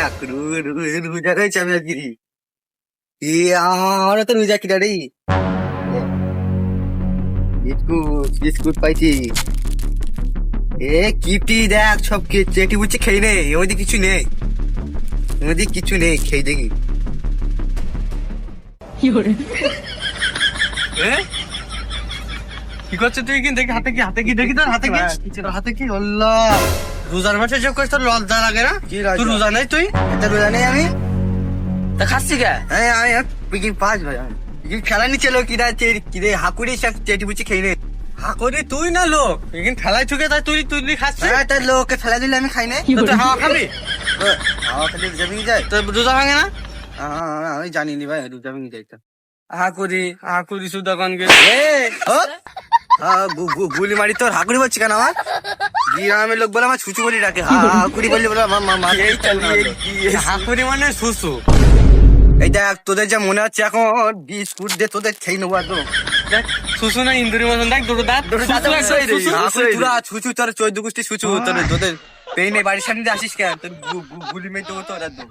দেখ রোজা রয়েছে আমি আজকে এ আমারও তো রোজা কিনা রে বিস্কুট বিস্কুট পাইছি এ কিপটি দেখ সব চেটি বুচি খেয়ে নে ওইদিকে কিছু নেই ওইদিকে কিছু নেই খেয়ে দেখি কি করছিস তুই? কি দেখি হাতে কি দেখি তোর হাতে কি হাতে কি আল্লাহ রোজার মাঠে যোগ করিস তোর লজ্জা লাগে না? কি রাজা? তুই রোজা নেই তুই এটা রোজা নেই আমি তা খাচ্ছি কে? আমি পিকিং পাঁচ ভাই পিকিং খেলা নি চলো কিনা কিরে হাকুড়ি সব চেটি বুচি খেয়ে নে হাকরি তুই না লোক এখানে ঠেলাই ঠুকে তাই তুই তুই খাচ্ছিস হ্যাঁ তাই লোককে ফেলা দিলে আমি খাই না তো তুই হাওয়া খাবি হাওয়া খেলে রোজা ভেঙে যায় তোর রোজা ভাঙে না? আমি জানি নি ভাই রোজা ভেঙে যায় হাকুরি সুদা কান গে গুলি মারি তোর হাকুড়ি বলছি কেন আমার গ্রামের লোক বলে আমার ছুচু বলি ডাকে হাকুড়ি বললি বলে আমার এই চালিয়ে হাকুরি মানে সুসু এই দেখ তোদের যা মনে হচ্ছে এখন বিস্কুট দিয়ে তোদের খেয়ে নেবো একদম দেখ সুসু না ইন্দুরি মতন দেখ দুটো দাঁত পুরা ছুচু তোর 14 গোষ্ঠী ছুচু তোদের পেয়ে নেই বাড়ির সামনে দিয়ে আসিস কেন তোর গুলি মেয়ে দেবো তোর একদম